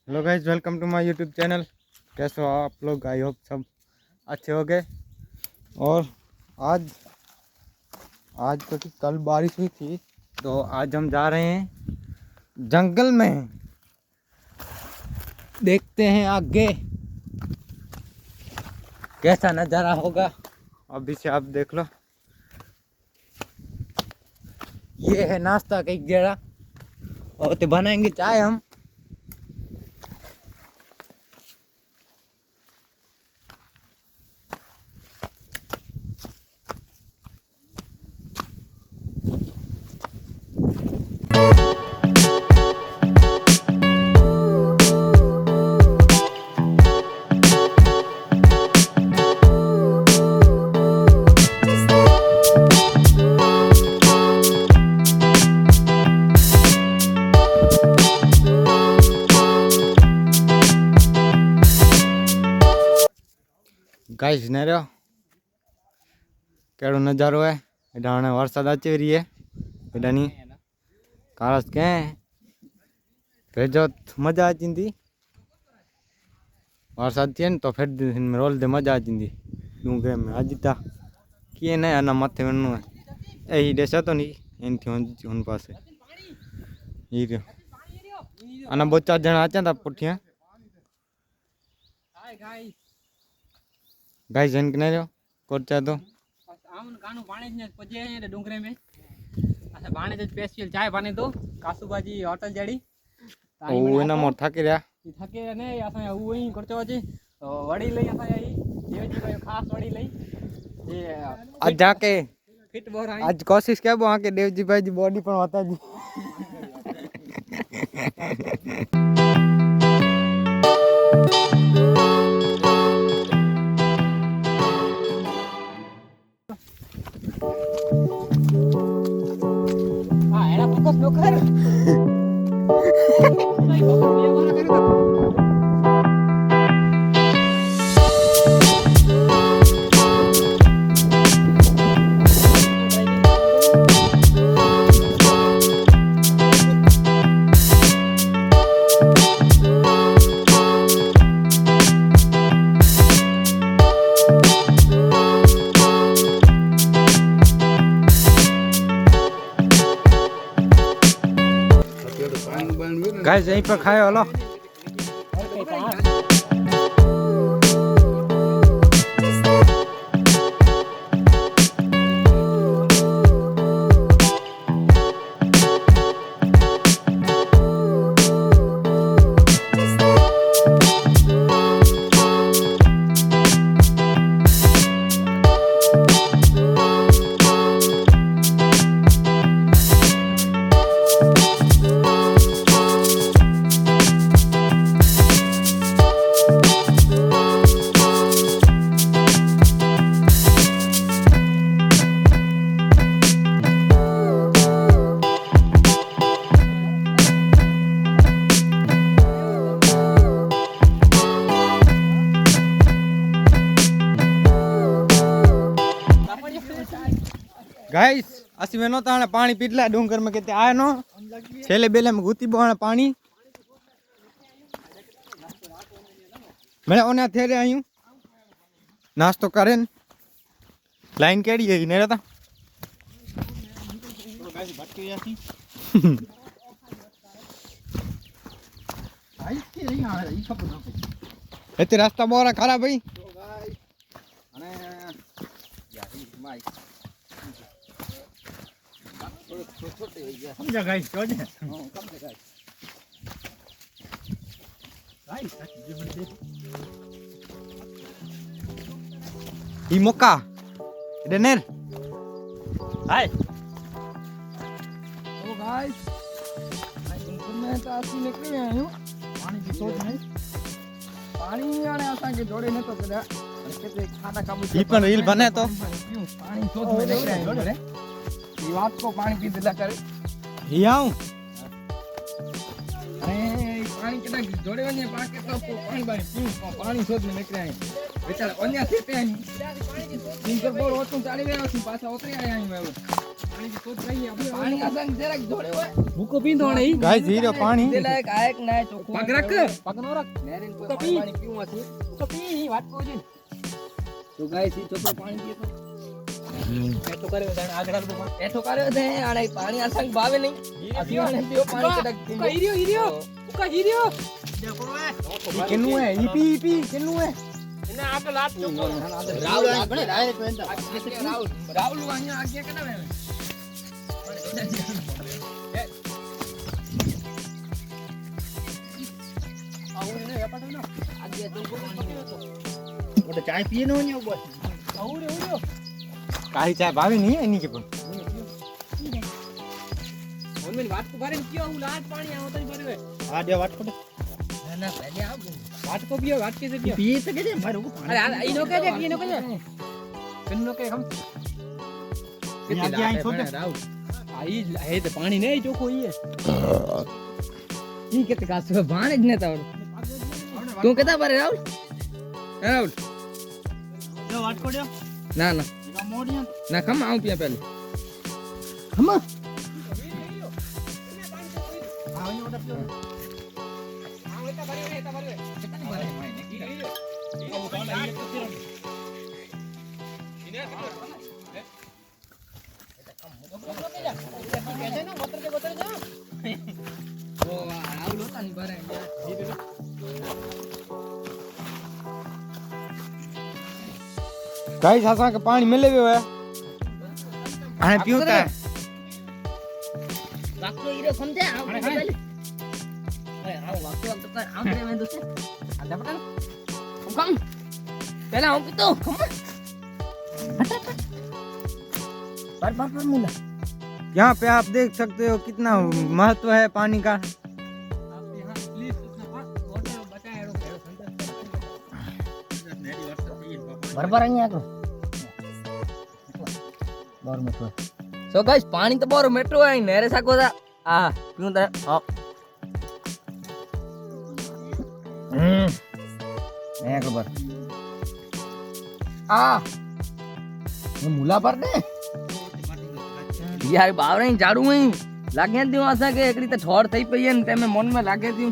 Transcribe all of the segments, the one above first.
Hello guys, welcome to my YouTube channel. कैसे हो आप लोग? आई होप सब अच्छे हो गए। और आज आज तो कल बारिश हुई थी, तो आज हम जा रहे हैं जंगल में। देखते हैं आगे कैसा नज़ारा होगा। अभी से आप देख लो, ये है नाश्ता का एक जरा, और तो बनाएंगे चाय हम। गाइस ने रहो केड़ो नजारो है। एडा हाणे वरसाद अची रही है। एडा नी कारस के भेजो मजा आती। वरसाद थी तो फिर रोल दे मजा आती। डूंगरे में अजता किए ना अना मथे वनु है यही देशा तो नहीं इन थी उन पास ये अना बहुत चार जना आचा था पुठिया। गाइस जन के रहो कोचा तो आमन कानु पानी ने पजे है डुंगरे में। अच्छा पानी से स्पेशल चाय बने तो कासुबाजी होटल जड़ी ओ एना मोर थके रहा थके ने असा वही करचो जी वड़ी लई असा आई देवजी भाई खास वड़ी लई ये आज जाके फिट बोर आई आज कोशिश क्या वहां के देवजी भाई जी बॉडी पर होता जी। हां एना फोकस नो कर गाइस यहीं पर खाए हलो। गाइस असि में नता पानी पीटला डूंगर में कहते आए नो छेले बेले में घूती बोना पानी मैं ओने थे रे आयू नाश्तो करेन। लाइन केड़ी है ने रहता गाइस भटकी जाती भाई के नहीं आ रहा ई खबर ना एते रास्ता बोरा खराब भाई अने यारी माई छोटे हो गया समझा गाइस क्यों है कम से गाइस ई मौका इधर हाय ओ गाइस मैं तो आसी निकली आयो पानी की सोच नहीं पानी आने आसा के जोड़े न तो कदा केते खाना काबू ई पण रील बने तो पानी सोच में निकले आयो रे ई बात को पानी पी दिला करे ही आऊं अरे पानी केटा जोड़े वने पाके तो पानी पीऊ पानी सोच में निकले आयो बेचारा अन्या सेते आनी तीन कर बोर होतुं चाली गया छी पाछा उतरी आया मैं પાણીથી શોધ કઈ આપણે પાણી આસાન જરાક જોડે હોય ભૂકો પીંધો ને ઈ ગાઈસ હીરો પાણી તે લાયક આયક ના ચોખ્ખું પગ રાખ પગ નો રાખ નેરીન કોઈ તો પી. પાણી પીવું હશે તો પી વાત કોજી તો ગાઈસ ઈ છોકરો પાણી પીએ તો એ તો કરે જાણે આગળ આગળ બોલ એઠો કર્યો છે આને પાણી આસાન ભાવે નહીં આ દીવાને પીઓ પાણી કડક પી ઉકા હીર્યો ઉકા હીર્યો ઈ કેનું હે ઈ પી કેનું હે એને આગળ લાત ચોકો રાहुल આપણે ડાયરેક્ટ વેંતા રાहुल અહીંયા આગ્યા કેના આવે આવું એને વેપાટો ન આગ્યા તો પાણી હતો ઓટે ચાય પીએ નો ને બોસ આવું રે ઉડ્યો કાઈ ચાય ભાવે નહીં એની કે પણ ઓનમેન વાત કો ભરીને કયો હું લાટ પાણી આવો તરી ભર્યો આ દે વાત કોડે ના ના પહેલે આવ વાત કો પીયો વાત કે પીયો પી તો કે દે મારું અરે આ ઈનો કે દે ઈનો કે દે કન્નો કે હમ આગે આઈ છોડે રાहुल આ ઈ હે તે પાણી નહીં ચોખ્ખો ઈ ઈ કેતે કાસ ભાણે જ નતા તું કેતા પારે રાहुल રાहुल જો વાત કોડે ના ના ઈનો મોડિયા ના ખમ આવ પીયા પહેલે ખમ આવીને ઓટે પીઓ આવો તા ભર્યો રે તા ભર્યો કેટલા ભરે ઓ રાहुल હોતા ની ભરે गाइस आसा के पानी मिले हुए है आने पीऊता है વાકતો ઈરો સમજે આવ પહેલે અરે આવ વાકતો કર આવ રે મેં દોસ્ત આ દપટા કમ પહેલા આવ પીતો કમ પર मुला यहाँ पे आप देख सकते हो कितना महत्व है पानी का आप यहाँ प्लीज उसने वाटर बचाए रो बराबर અહીંયા આકરો બોર મેટ્રો સો ગાઈસ પાણી તો બોર મેટ્રો આઈ નેરે સાકો તા આ પીઉં તા હા નયા ખબર આ મુલા પર ને यार बावरे झाड़ू ही लागे दियो आसा के एकड़ी ते ठोर થઈ પઈ ને તેમે મન में लागे दियो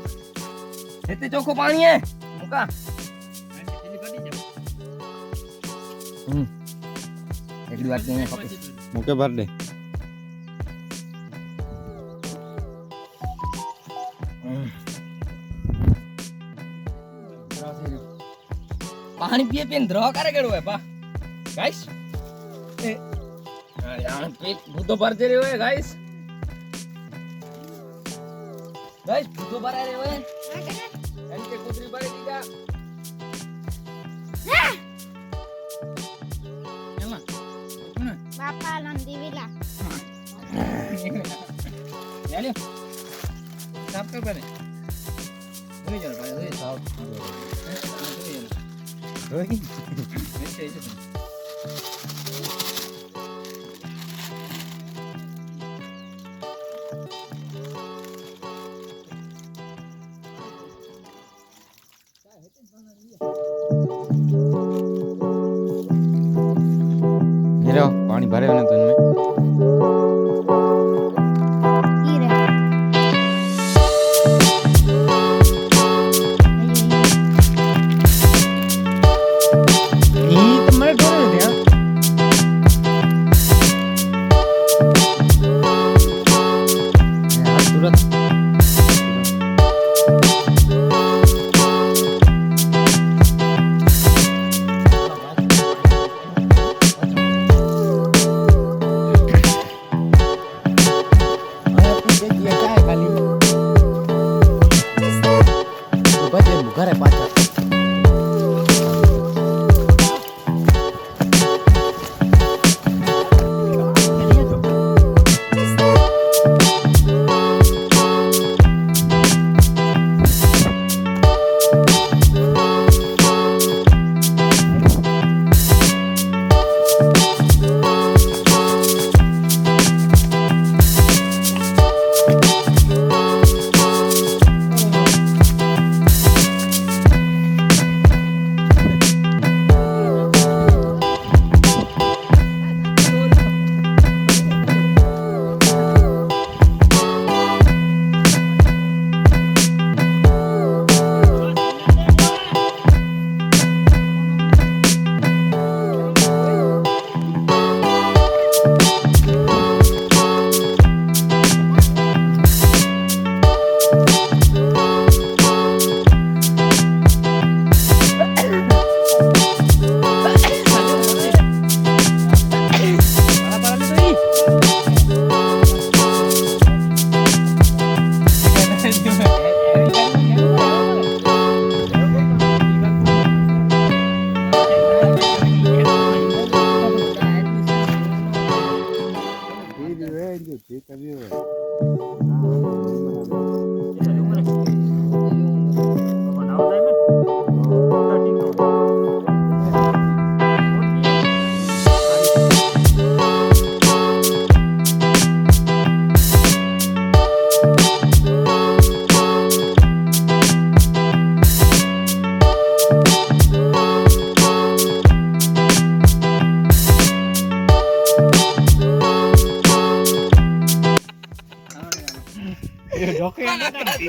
एते चोखो पानी है मुका एकड़ी बात नहीं है मुके भर दे पानी पिए पिए द्रोह करे केड़ो है बा गाइस यार पेट भूतो भरते रहे है गाइस गाइस भूतो भरा रहे है इनके कुतरी भरे दीदा બાપા નંદીવિલા ले साफ कर पहले होई जा भाई होई साफ होई ऐसे ऐसे हीरो पानी भरे हुए तो इनमें ઈરે ये तो मैं ढोल दिया यार तुरंत ઘરે પાછા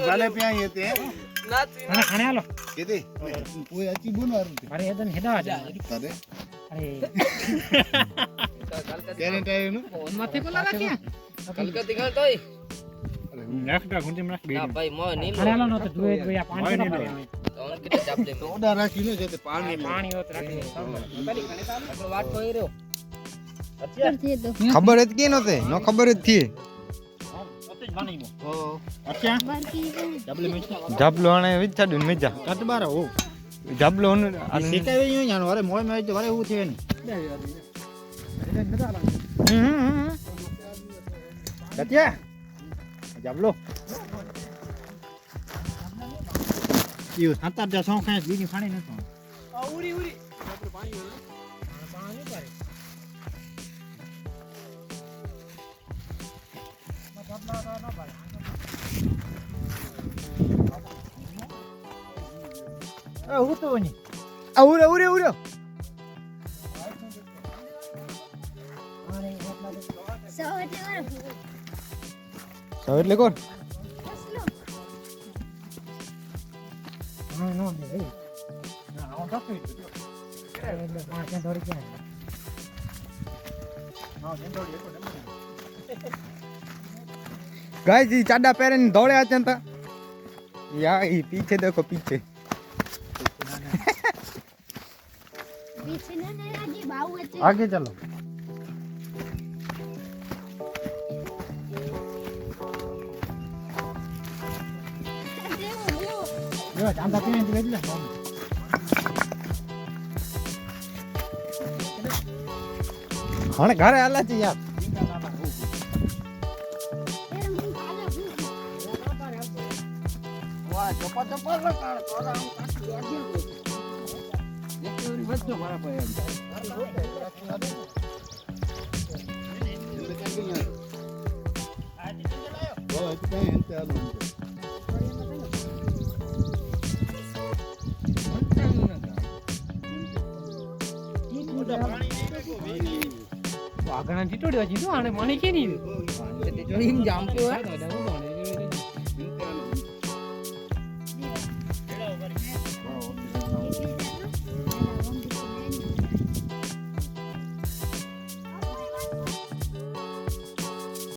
ભલે પ્યાં એ તે ખાણે હાલો કેતે કોઈ અચી બોનો આરું અરે એદન હેડા જા અરે અરે કેને ટાઈમ નું માથે બોલા ક્યાં કલકત્તી ગયો તોય નાખડા ગુંજી નાખ બે ના ભાઈ મોય નીલો ખાણે હાલો ન તો ધોઈ ધોઈ પાણી તો તો કેટલે ચાપ લે ઓડા રાખી ને જતે પાણી પાણી હોત રાખી આપણો વાટકો એ રહ્યો કરતી તો ખબર જ કે નતે નો ખબર જ થી બાકી જાબલો આને વિચાડું ને મજા કત બારા ઓ જાબલો શેકાવે યો યાનો અરે મોય મે વારે એવું થે ને કત્યા જાબલો યો સાત જા સો ખાય બીની પાણી નતો ઉરી ઉરી પાણી પાણી કરે હું તો ની ઉરે ઉરે ઉરે સો એટલે કોણ નો નો દે ના આવો તો એટલે પાંચ દોડી ક્યાં गाइस ये चाडा पैरे ने दौड़े आते हैं यार ये पीछे देखो पीछे पीछे ना आगे बाऊ है आगे चलो જો ચાંદા પીને લઈ લે हाँ घरे आला ची यार વાહ ચપા ચપા લગાડ તોરા હું કાચી આજી એક ઓરી વધજો મારા ભાઈ આગળ જીટોડ્યો જીતો આને પાણી કે નહીં હિમ જામતો હે